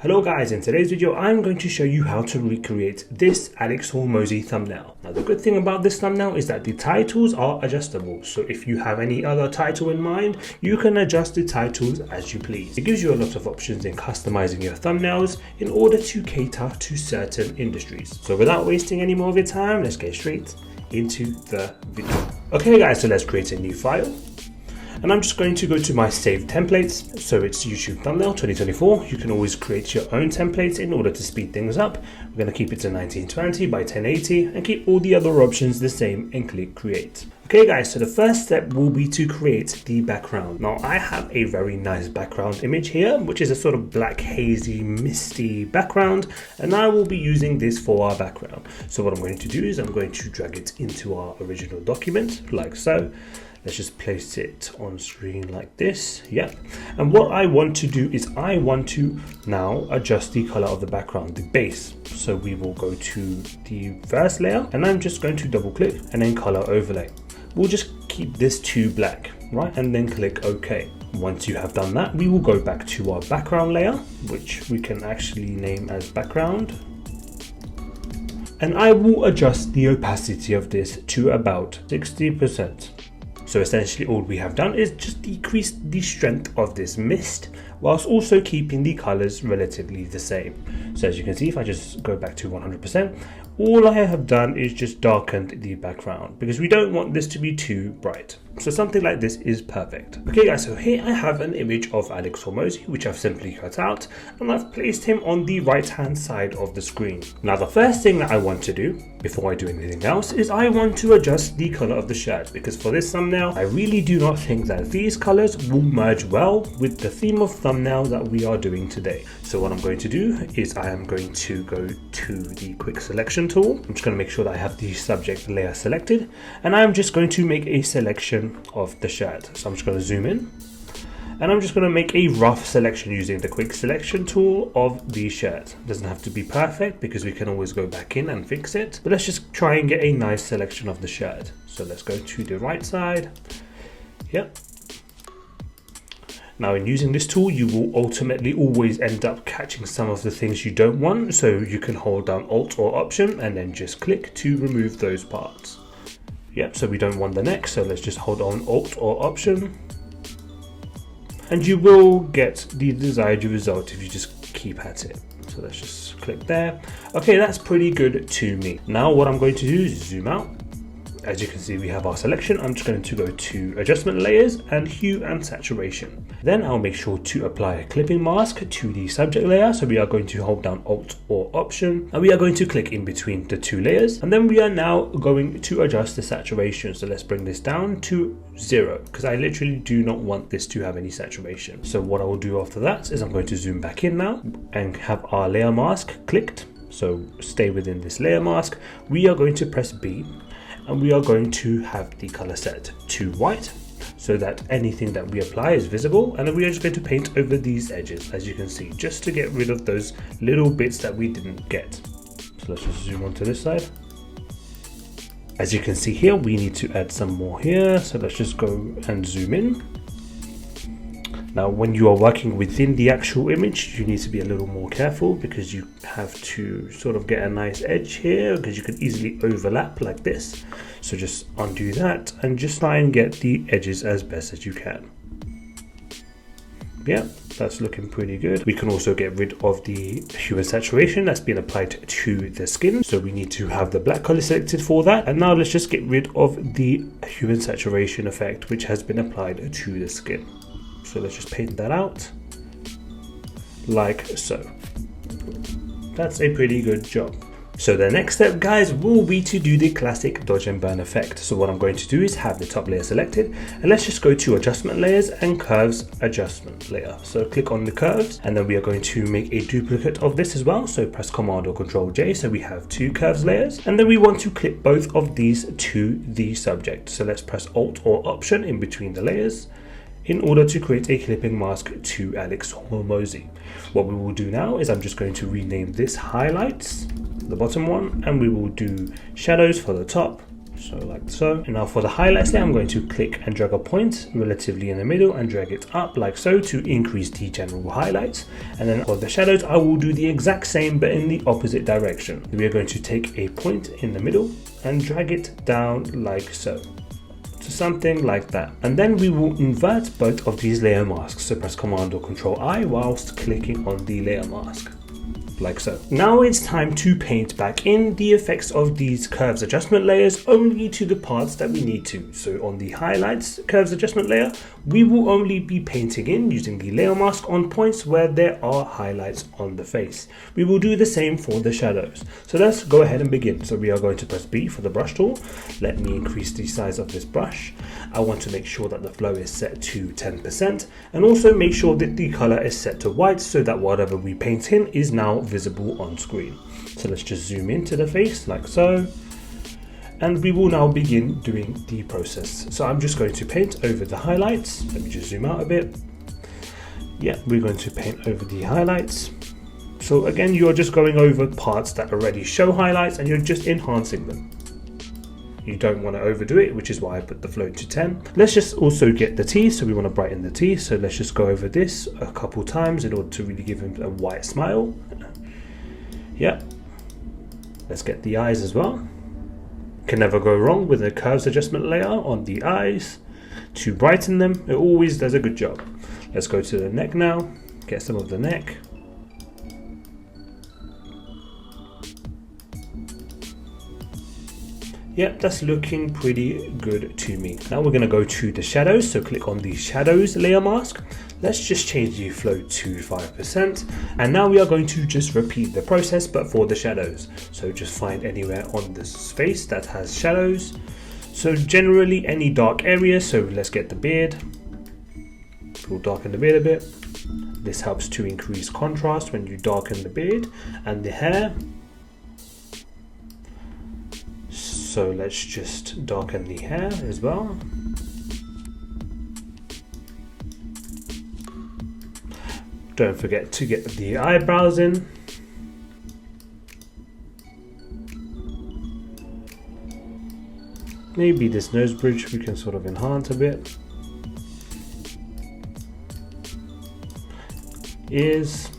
Hello guys, in today's video I'm going to show you how to recreate this Alex Hormozi thumbnail. Now the good thing about this thumbnail is that the titles are adjustable, so if you have any other title in mind, you can adjust the titles as you please. It gives you a lot of options in customizing your thumbnails in order to cater to certain industries. So without wasting any more of your time, let's get straight into the video. Okay guys, so let's create a new file. And I'm just going to go to my saved templates. So it's YouTube thumbnail 2024. You can always create your own templates in order to speed things up. We're going to keep it to 1920 by 1080 and keep all the other options the same and click create. Okay guys, so the first step will be to create the background. Now I have a very nice background image here, which is a sort of black, hazy, misty background, and I will be using this for our background. So what I'm going to do is I'm going to drag it into our original document like so. Let's just place it on screen like this. Yeah. And what I want to do is I want to now adjust the color of the background, the base. So we will go to the first layer and I'm just going to double click and then color overlay. We'll just keep this to black, right? And then click OK. Once you have done that, we will go back to our background layer, which we can actually name as background. And I will adjust the opacity of this to about 60%. So essentially all we have done is just decrease the strength of this mist whilst also keeping the colors relatively the same. So as you can see, if I just go back to 100%, all I have done is just darkened the background because we don't want this to be too bright. So something like this is perfect. Okay guys, so here I have an image of Alex Hormozi, which I've simply cut out and I've placed him on the right hand side of the screen. Now the first thing that I want to do before I do anything else is I want to adjust the color of the shirt, because for this thumbnail I really do not think that these colors will merge well with the theme of thumbnail that we are doing today. So what I'm going to do is I am going to go to the quick selection tool. I'm just going to make sure that I have the subject layer selected and I'm just going to make a selection of the shirt. So I'm just going to zoom in and I'm just going to make a rough selection using the quick selection tool of the shirt. It doesn't have to be perfect because we can always go back in and fix it, but let's just try and get a nice selection of the shirt. So let's go to the right side. Yep. Now in using this tool, you will ultimately always end up catching some of the things you don't want. So you can hold down Alt or Option and then just click to remove those parts. Yep, so we don't want the neck, so let's just hold on Alt or Option. And you will get the desired result if you just keep at it. So let's just click there. Okay, that's pretty good to me. Now what I'm going to do is zoom out. As you can see, we have our selection. I'm just going to go to adjustment layers and hue and saturation. Then I'll make sure to apply a clipping mask to the subject layer. So we are going to hold down Alt or Option and we are going to click in between the two layers. And then we are now going to adjust the saturation. So let's bring this down to 0 because I literally do not want this to have any saturation. So what I will do after that is I'm going to zoom back in now and have our layer mask clicked. So stay within this layer mask. We are going to press B. And we are going to have the color set to white so that anything that we apply is visible, and then we are just going to paint over these edges, as you can see, just to get rid of those little bits that we didn't get. So let's just zoom on to this side. As you can see here, we need to add some more here, so let's just go and zoom in. Now when you are working within the actual image, you need to be a little more careful because you have to sort of get a nice edge here because you could easily overlap like this. So just undo that and just try and get the edges as best as you can. Yeah, that's looking pretty good. We can also get rid of the hue and saturation that's been applied to the skin. So we need to have the black color selected for that. And now let's just get rid of the hue and saturation effect which has been applied to the skin. So let's just paint that out like so. That's a pretty good job. So the next step guys will be to do the classic dodge and burn effect. So what I'm going to do is have the top layer selected and let's just go to adjustment layers and curves adjustment layer. So click on the curves and then we are going to make a duplicate of this as well. So press Command or Control J. So we have two curves layers and then we want to clip both of these to the subject. So let's press Alt or Option in between the layers in order to create a clipping mask to Alex Hormozi. What we will do now is I'm just going to rename this highlights, the bottom one, and we will do shadows for the top, So like so. And now for the highlights layer, I'm going to click and drag a point relatively in the middle and drag it up like so to increase the general highlights. And then for the shadows, I will do the exact same but in the opposite direction. We are going to take a point in the middle and drag it down like so. So something like that. And then we will invert both of these layer masks. So press Command or Control I whilst clicking on the layer mask. Like so. Now it's time to paint back in the effects of these curves adjustment layers only to the parts that we need to. So on the highlights curves adjustment layer, we will only be painting in using the layer mask on points where there are highlights on the face. We will do the same for the shadows. So let's go ahead and begin. So we are going to press B for the brush tool. Let me increase the size of this brush. I want to make sure that the flow is set to 10% and also make sure that the color is set to white so that whatever we paint in is now visible on screen. So let's just zoom into the face like so, and we will now begin doing the process. So I'm just going to paint over the highlights. Let me just zoom out a bit. Yeah, we're going to paint over the highlights. So again, you're just going over parts that already show highlights and you're just enhancing them. You don't want to overdo it, which is why I put the flow to 10. Let's just also get the T, so we want to brighten the T. So let's just go over this a couple times in order to really give him a white smile. Yeah. Let's get the eyes as well. Can never go wrong with a curves adjustment layer on the eyes. To brighten them, it always does a good job. Let's go to the neck now, get some of the neck. Yep, that's looking pretty good to me. Now we're going to go to the shadows, so click on the shadows layer mask. Let's just change the flow to 5%. And now we are going to just repeat the process, but for the shadows. So just find anywhere on this face that has shadows. So generally any dark area, so let's get the beard. We'll darken the beard a bit. This helps to increase contrast when you darken the beard and the hair. So let's just darken the hair as well. Don't forget to get the eyebrows in. Maybe this nose bridge we can sort of enhance a bit. Ears.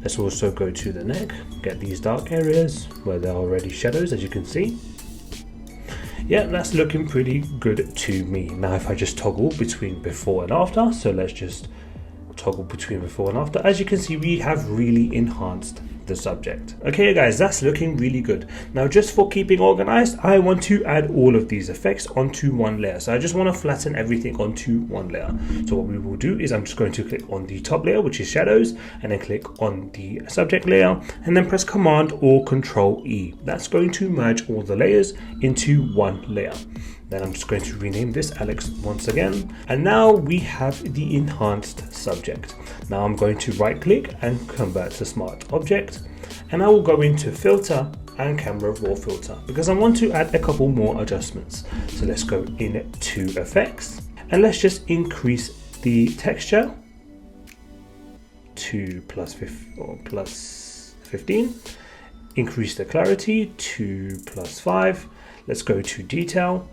Let's also go to the neck, get these dark areas where there are already shadows, as you can see. Yeah, that's looking pretty good to me. Now if I just toggle between before and after, so let's just toggle between before and after. As you can see, we have really enhanced the subject. Okay guys, that's looking really good. Now just for keeping organized, I want to add all of these effects onto one layer. So I just want to flatten everything onto one layer. So what we will do is I'm just going to click on the top layer, which is shadows, and then click on the subject layer and then press Command or Control E. That's going to merge all the layers into one layer. Then I'm just going to rename this Alex once again. And now we have the enhanced subject. Now I'm going to right click and convert to smart object. And I will go into filter and camera raw filter because I want to add a couple more adjustments. So let's go into effects and let's just increase the texture to plus 15. Increase the clarity to plus 5. Let's go to detail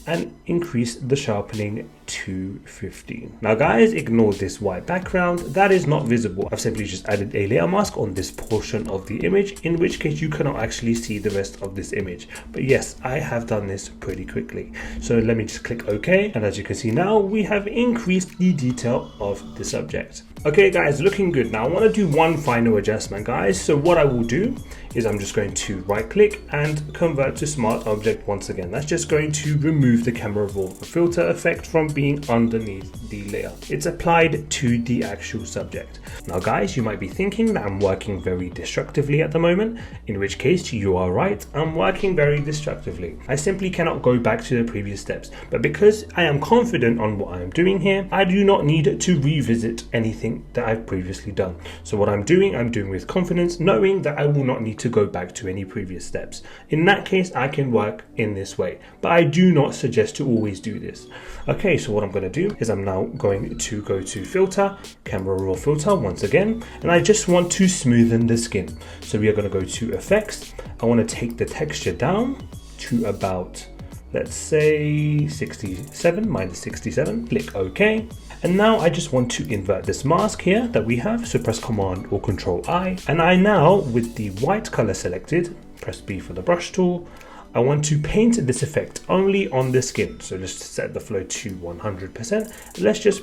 and increase the sharpening to 15. Now guys, ignore this white background, that is not visible. I've simply just added a layer mask on this portion of the image, in which case you cannot actually see the rest of this image. But yes, I have done this pretty quickly. So let me just click OK, and as you can see now, we have increased the detail of the subject. Okay guys, looking good. Now I want to do one final adjustment guys. So what I will do is I'm just going to right click and convert to smart object once again. That's just going to remove the camera raw filter effect from being underneath the layer. It's applied to the actual subject. Now guys, you might be thinking that I'm working very destructively at the moment, in which case you are right, I'm working very destructively. I simply cannot go back to the previous steps, but because I am confident on what I am doing here, I do not need to revisit anything that I've previously done. So what I'm doing with confidence, knowing that I will not need to go back to any previous steps. In that case, I can work in this way, but I do not suggest to always do this. Okay, so what I'm going to do is I'm now going to go to filter, camera raw filter once again, and I just want to smoothen the skin. So we are going to go to effects. I want to take the texture down to about, let's say 67, minus 67, click OK. And now I just want to invert this mask here that we have. So press Command or Control I. And I now, with the white color selected, press B for the brush tool. I want to paint this effect only on the skin. So just set the flow to 100%. Let's just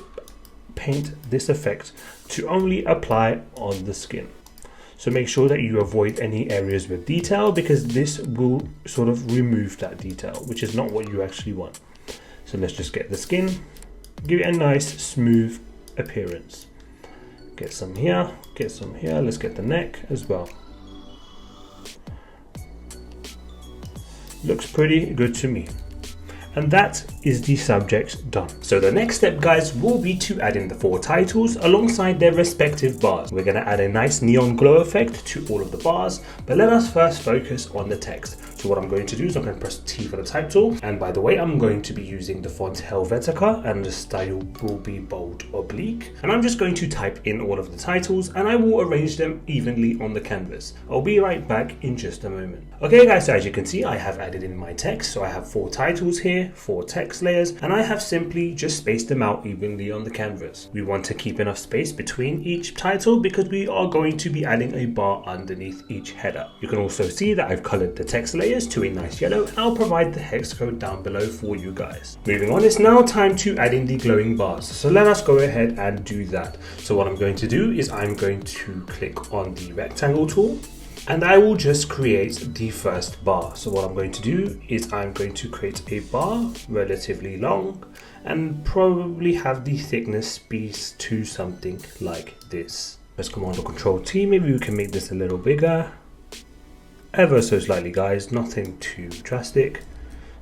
paint this effect to only apply on the skin. So make sure that you avoid any areas with detail, because this will sort of remove that detail, which is not what you actually want. So let's just get the skin, give it a nice smooth appearance. Get some here, get some here. Let's get the neck as well. Looks pretty good to me. And that is the subject done. So the next step, guys, will be to add in the 4 titles alongside their respective bars. We're going to add a nice neon glow effect to all of the bars, but let us first focus on the text. So what I'm going to do is I'm going to press T for the type tool. And by the way, I'm going to be using the font Helvetica, and the style will be bold oblique. And I'm just going to type in all of the titles, and I will arrange them evenly on the canvas. I'll be right back in just a moment. Okay guys, so as you can see, I have added in my text. So I have 4 titles here, 4 text layers, and I have simply just spaced them out evenly on the canvas. We want to keep enough space between each title because we are going to be adding a bar underneath each header. You can also see that I've colored the text layers to a nice yellow, and I'll provide the hex code down below for you guys. Moving on, it's now time to add in the glowing bars. So let us go ahead and do that. So what I'm going to do is I'm going to click on the rectangle tool, and I will just create the first bar. So what I'm going to do is I'm going to create a bar relatively long and probably have the thickness be to something like this. Press Command or Control T. Maybe we can make this a little bigger, ever so slightly, guys, nothing too drastic.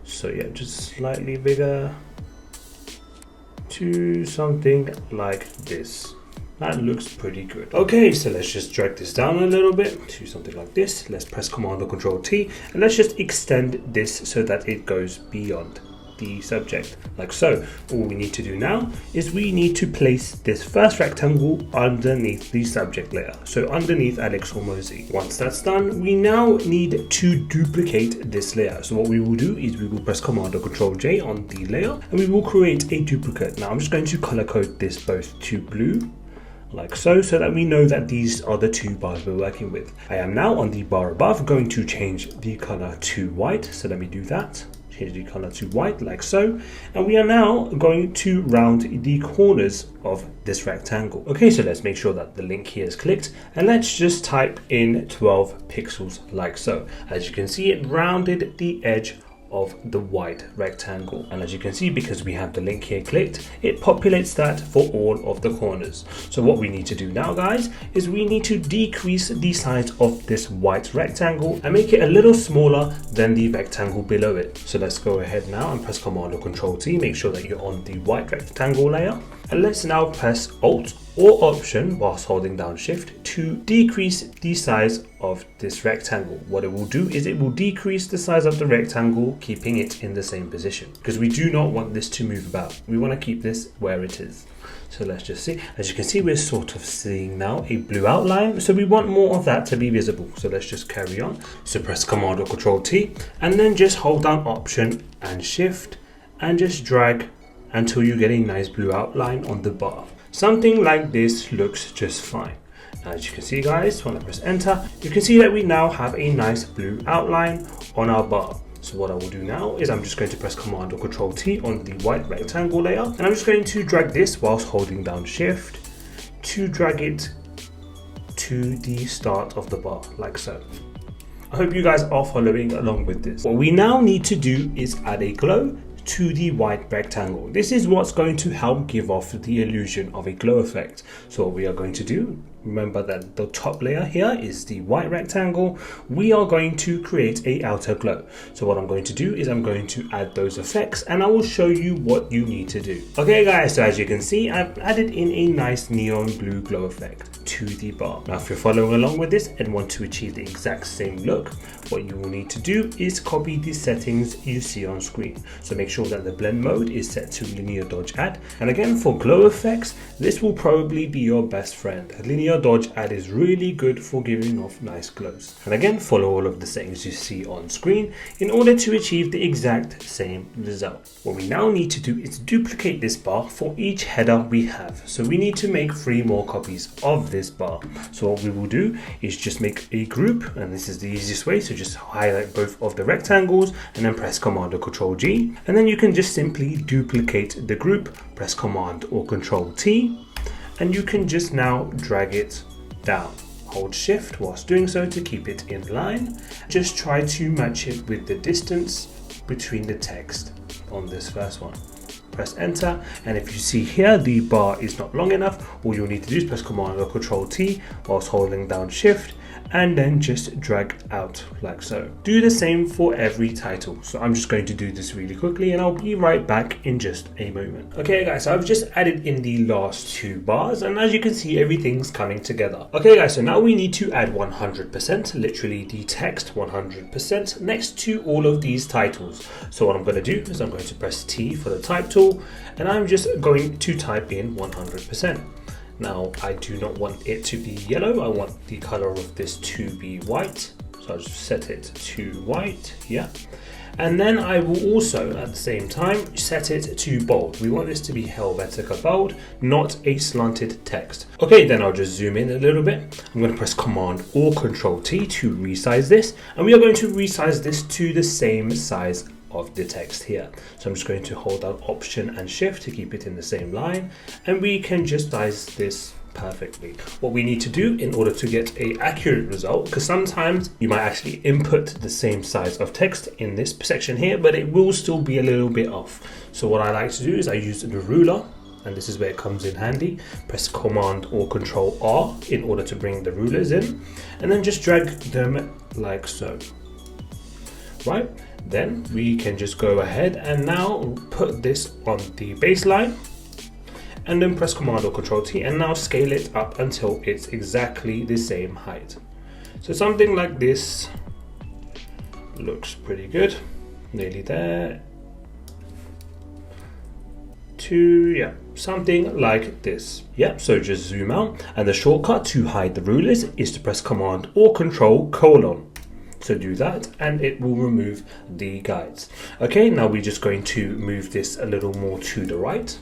So yeah, just slightly bigger to something like this. That looks pretty good. Okay, so let's just drag this down a little bit to something like this. Let's press Command or Control T, and let's just extend this so that it goes beyond the subject, like so. All we need to do now is we need to place this first rectangle underneath the subject layer, so underneath Alex Hormozi. Once that's done, we now need to duplicate this layer. So what we will do is we will press Command or Control J on the layer, and we will create a duplicate. Now I'm just going to color code this both to blue, like so that we know that these are the 2 bars we're working with. I am now on the bar above going to change the color to white, so let me do that. Change the color to white, like so, and we are now going to round the corners of this rectangle. Okay, so let's make sure that the link here is clicked, and let's just type in 12 pixels, like so. As you can see, it rounded the edge of the white rectangle, and as you can see, because we have the link here clicked, it populates that for all of the corners. So what we need to do now, guys, is we need to decrease the size of this white rectangle and make it a little smaller than the rectangle below it. So let's go ahead now and press Command or Control T. Make sure that you're on the white rectangle layer, and let's now press Alt or Option whilst holding down Shift to decrease the size of this rectangle. What it will do is it will decrease the size of the rectangle, keeping it in the same position, because we do not want this to move about. We want to keep this where it is. So let's just see. As you can see, we're sort of seeing now a blue outline, so we want more of that to be visible. So let's just carry on. So press Command or Control T, and then just hold down Option and Shift and just drag until you get a nice blue outline on the bar. Something like this looks just fine. As you can see, guys, when I press enter, you can see that we now have a nice blue outline on our bar. So what I will do now is I'm just going to press Command or Control T on the white rectangle layer, and I'm just going to drag this whilst holding down Shift to drag it to the start of the bar, like so. I hope you guys are following along with this. What we now need to do is add a glow to the white rectangle. This is what's going to help give off the illusion of a glow effect. So what we are going to do, remember that the top layer here is the white rectangle. We are going to create a outer glow. So what I'm going to do is I'm going to add those effects, and I will show you what you need to do. Okay guys, so as you can see, I've added in a nice neon blue glow effect. text to the bar. Now if you're following along with this and want to achieve the exact same look, what you will need to do is copy the settings you see on screen. So make sure that the blend mode is set to linear dodge add. And again, for glow effects, this will probably be your best friend. A linear dodge add is really good for giving off nice glows. And again, follow all of the settings you see on screen in order to achieve the exact same result. What we now need to do is duplicate this bar for each header we have. So we need to make 3 more copies of this bar. So what we will do is just make a group, and this is the easiest way. So just highlight both of the rectangles and then press Command or Control G, and then you can just simply duplicate the group, press Command or Control T, and you can just now drag it down. Hold Shift whilst doing so to keep it in line. Just try to match it with the distance between the text on this first one. Press enter, and if you see here the bar is not long enough, all you'll need to do is press Command or Control T whilst holding down Shift, and then just drag out like so. Do the same for every title. So I'm just going to do this really quickly and I'll be right back in just a moment. Okay guys, so I've just added in the last 2 bars, and as you can see, everything's coming together. Okay guys, so now we need to add 100%, literally the text 100% next to all of these titles. So what I'm going to do is I'm going to press T for the type tool, and I'm just going to type in 100%. Now I do not want it to be yellow, I want the color of this to be white. So I'll just set it to white, yeah. And then I will also at the same time set it to bold. We want this to be Helvetica bold, not a slanted text. Okay, then I'll just zoom in a little bit. I'm going to press Command or Control T to resize this, and we are going to resize this to the same size of the text here. So I'm just going to hold down Option and Shift to keep it in the same line, and we can just size this perfectly. What we need to do in order to get a accurate result, because sometimes you might actually input the same size of text in this section here, but it will still be a little bit off. So what I like to do is I use the ruler, and this is where it comes in handy. Press Command or Control R in order to bring the rulers in, and then just drag them like so. Right, then we can just go ahead and now put this on the baseline, and then press Command or Control T and now scale it up until it's exactly the same height. So something like this looks pretty good, nearly there. Yeah, something like this. Yeah, so just zoom out, and the shortcut to hide the rulers is to press Command or Control colon. So do that and it will remove the guides. Okay, now we're just going to move this a little more to the right,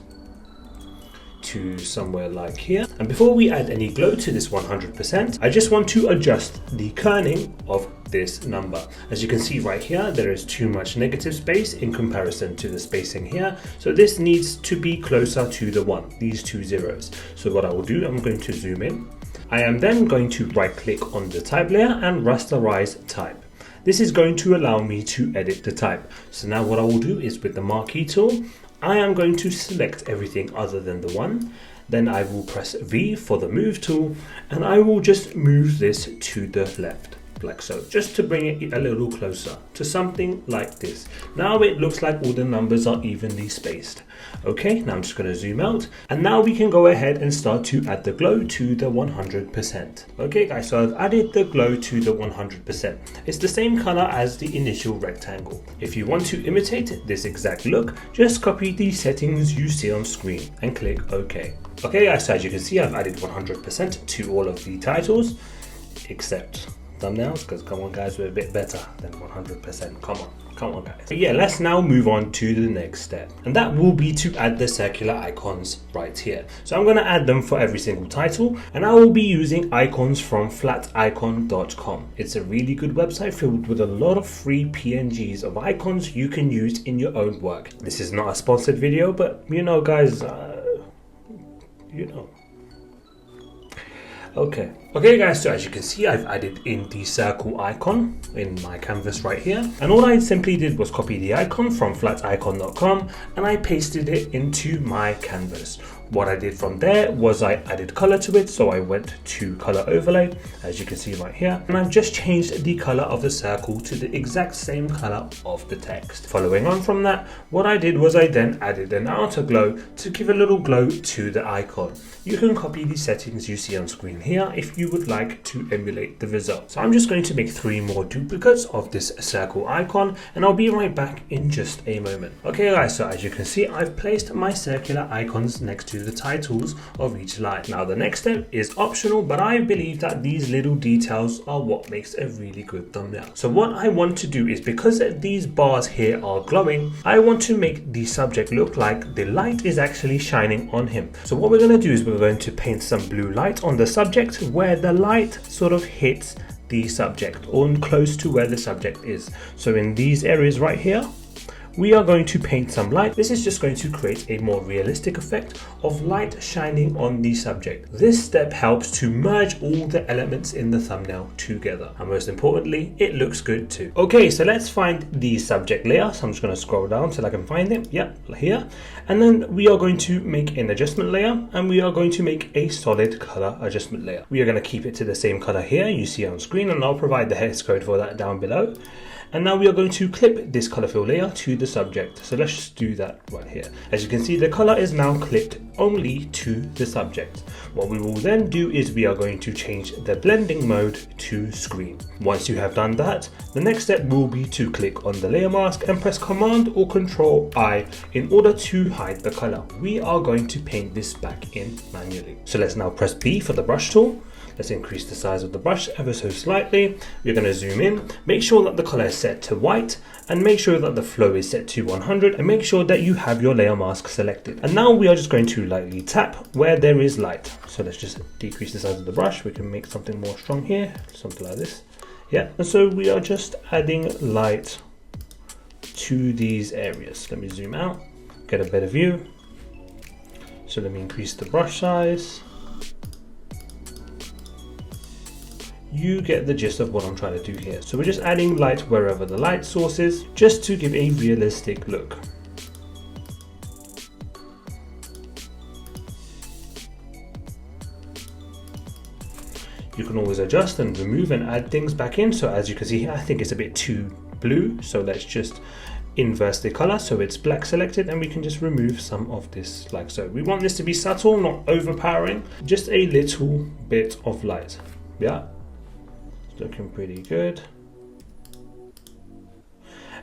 to somewhere like here. And before we add any glow to this 100%, I just want to adjust the kerning of this number. As you can see right here, there is too much negative space in comparison to the spacing here. So this needs to be closer to the 1, these 2 zeros. So what I will do, I'm going to zoom in. I am then going to right click on the type layer and rasterize type. This is going to allow me to edit the type. So now what I will do is with the marquee tool, I am going to select everything other than the 1. Then I will press V for the move tool, and I will just move this to the left, like so, just to bring it a little closer to something like this. Now it looks like all the numbers are evenly spaced. Okay, now I'm just going to zoom out, and now we can go ahead and start to add the glow to the 100%. Okay guys, so I've added the glow to the 100%. It's the same color as the initial rectangle. If you want to imitate this exact look, just copy the settings you see on screen and click OK. Okay guys, so as you can see, I've added 100% to all of the titles, except thumbnails, because come on guys, we're a bit better than 100%. Come on guys. So yeah, let's now move on to the next step, and that will be to add the circular icons right here. So I'm going to add them for every single title, and I will be using icons from flaticon.com. It's a really good website filled with a lot of free PNGs of icons you can use in your own work. This is not a sponsored video, but you know guys, you know. Okay guys, so as you can see, I've added in the circle icon in my canvas right here, and all I simply did was copy the icon from flaticon.com and I pasted it into my canvas. What I did from there was I added color to it, so I went to color overlay, as you can see right here, and I've just changed the color of the circle to the exact same color of the text. Following on from that, what I did was I then added an outer glow to give a little glow to the icon. you can copy the settings you see on screen here if you would like to emulate the result. So I'm just going to make 3 more duplicates of this circle icon, and I'll be right back in just a moment. Okay guys, so as you can see, I've placed my circular icons next to the titles of each line. Now the next step is optional, but I believe that these little details are what makes a really good thumbnail. So what I want to do is, because these bars here are glowing, I want to make the subject look like the light is actually shining on him. So what we're going to do is we're going to paint some blue light on the subject where the light sort of hits the subject or close to where the subject is. So in these areas right here, we are going to paint some light. This is just going to create a more realistic effect of light shining on the subject. This step helps to merge all the elements in the thumbnail together. And most importantly, it looks good too. Okay, so let's find the subject layer. So I'm just going to scroll down till I can find it. Yep, here. And then we are going to make an adjustment layer, and we are going to make a solid color adjustment layer. We are going to keep it to the same color here you see on screen, and I'll provide the hex code for that down below. And now we are going to clip this color fill layer to the subject. So let's just do that right here. As you can see, the color is now clipped only to the subject. What we will then do is we are going to change the blending mode to screen. Once you have done that, the next step will be to click on the layer mask and press Command or Control I in order to hide the color. We are going to paint this back in manually. So let's now press B for the brush tool. Let's increase the size of the brush ever so slightly. We're going to zoom in, make sure that the color is set to white, and make sure that the flow is set to 100, and make sure that you have your layer mask selected. And now we are just going to lightly tap where there is light. So let's just decrease the size of the brush. We can make something more strong here, something like this. Yeah, and so we are just adding light to these areas. Let me zoom out, get a better view. So let me increase the brush size. You get the gist of what I'm trying to do here. So we're just adding light wherever the light source is, just to give a realistic look. You can always adjust and remove and add things back in. So as you can see here, I think it's a bit too blue. So let's just inverse the color so it's black selected, and we can just remove some of this like so. We want this to be subtle, not overpowering, just a little bit of light. Yeah. Looking pretty good.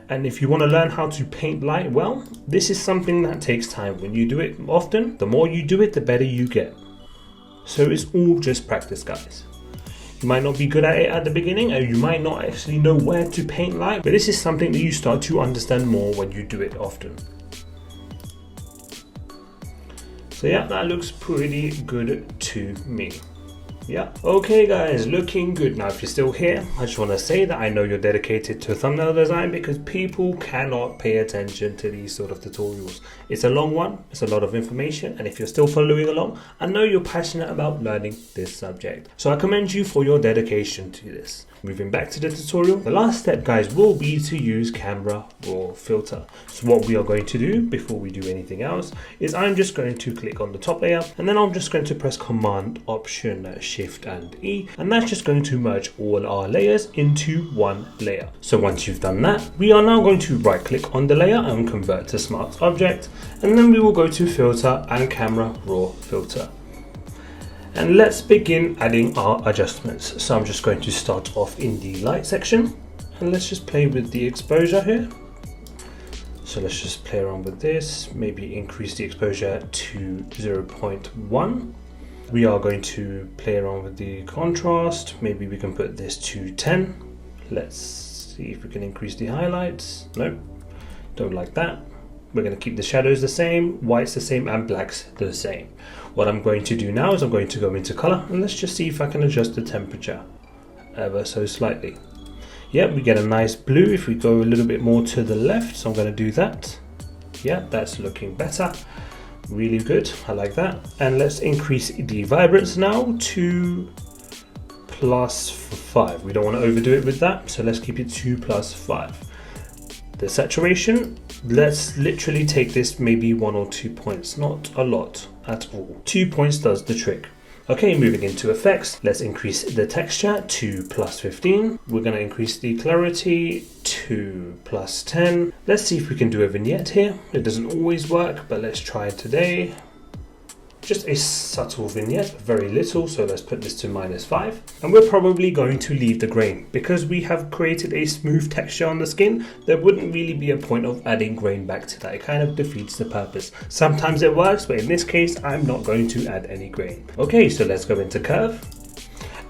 And if you want to learn how to paint light well, this is something that takes time. When you do it often, the more you do it, the better you get. So it's all just practice, guys. You might not be good at it at the beginning, or you might not actually know where to paint light, but this is something that you start to understand more when you do it often. So yeah, that looks pretty good to me. Yeah. Okay guys, looking good. Now if you're still here, I just want to say that I know you're dedicated to thumbnail design, because people cannot pay attention to these sort of tutorials. It's a long one, it's a lot of information, and if you're still following along, I know you're passionate about learning this subject. So I commend you for your dedication to this. Moving back to the tutorial, the last step guys will be to use Camera Raw filter. So what we are going to do before we do anything else is I'm just going to click on the top layer, and then I'm just going to press Command Option Shift and E, and that's just going to merge all our layers into one layer. So once you've done that, we are now going to right click on the layer and convert to Smart Object, and then we will go to Filter and Camera Raw filter. And let's begin adding our adjustments. So I'm just going to start off in the light section, and let's just play with the exposure here. So let's just play around with this, maybe increase the exposure to 0.1. We are going to play around with the contrast. Maybe we can put this to 10. Let's see if we can increase the highlights. Nope, don't like that. We're going to keep the shadows the same, whites the same, and blacks the same. What I'm going to do now is I'm going to go into color, and let's just see if I can adjust the temperature ever so slightly. Yep, we get a nice blue if we go a little bit more to the left, so I'm going to do that. Yeah, that's looking better. Really good, I like that. And let's increase the vibrance now to +5. We don't want to overdo it with that, so let's keep it to +5. The saturation, let's literally take this maybe 1 or 2 points, not a lot at all. 2 points does the trick. Okay, moving into effects, let's increase the texture to +15. We're going to increase the clarity to +10. Let's see if we can do a vignette here. It doesn't always work, but let's try it today. just a subtle vignette, very little, so let's put this to -5. And we're probably going to leave the grain. Because we have created a smooth texture on the skin, there wouldn't really be a point of adding grain back to that. It kind of defeats the purpose. Sometimes it works, but in this case, I'm not going to add any grain. Okay, so let's go into curve.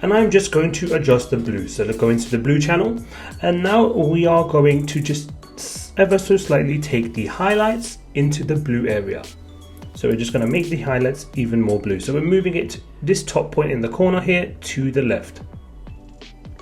And I'm just going to adjust the blue. So let's go into the blue channel. And now we are going to just ever so slightly take the highlights into the blue area. So we're just going to make the highlights even more blue. So we're moving it, this top point in the corner here, to the left.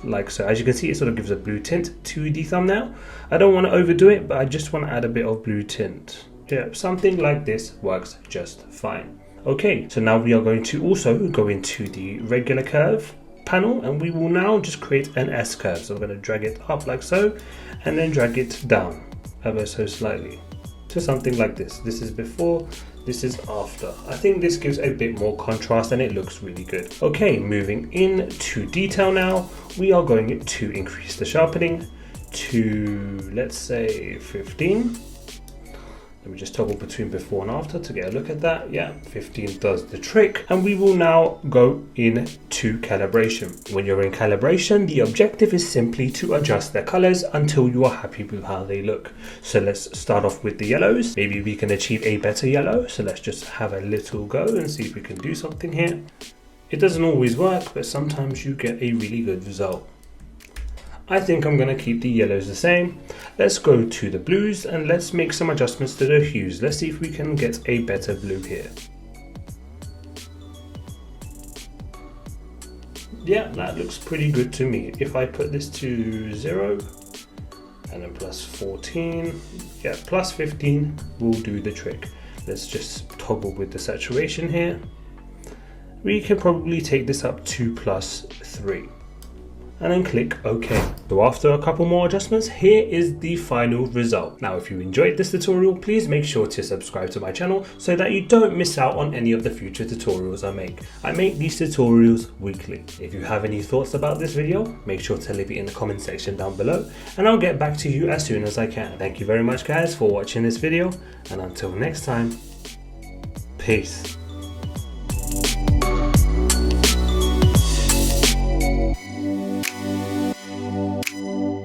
Like so. As you can see, it sort of gives a blue tint to the thumbnail. I don't want to overdo it, but I just want to add a bit of blue tint. Yeah, something like this works just fine. Okay, so now we are going to also go into the regular curve panel, and we will now just create an S curve. So we're going to drag it up like so, and then drag it down ever so slightly to something like this. This is before, this is after. I think this gives a bit more contrast and it looks really good. Okay, moving into detail now, we are going to increase the sharpening to, let's say, 15. Let me just toggle between before and after to get a look at that. Yeah, 15 does the trick. And we will now go into calibration. When you're in calibration, the objective is simply to adjust their colors until you are happy with how they look. So let's start off with the yellows. Maybe we can achieve a better yellow. So let's just have a little go and see if we can do something here. It doesn't always work, but sometimes you get a really good result. I think I'm going to keep the yellows the same. Let's go to the blues and let's make some adjustments to the hues. Let's see if we can get a better blue here. Yeah, that looks pretty good to me. If I put this to 0 and then plus 14, yeah, plus 15 will do the trick. Let's just toggle with the saturation here. We can probably take this up to plus 3. And then click OK. So after a couple more adjustments, here is the final result. Now, if you enjoyed this tutorial, please make sure to subscribe to my channel so that you don't miss out on any of the future tutorials I make. I make these tutorials weekly. If you have any thoughts about this video, make sure to leave it in the comment section down below and I'll get back to you as soon as I can. Thank you very much guys for watching this video, and until next time, peace.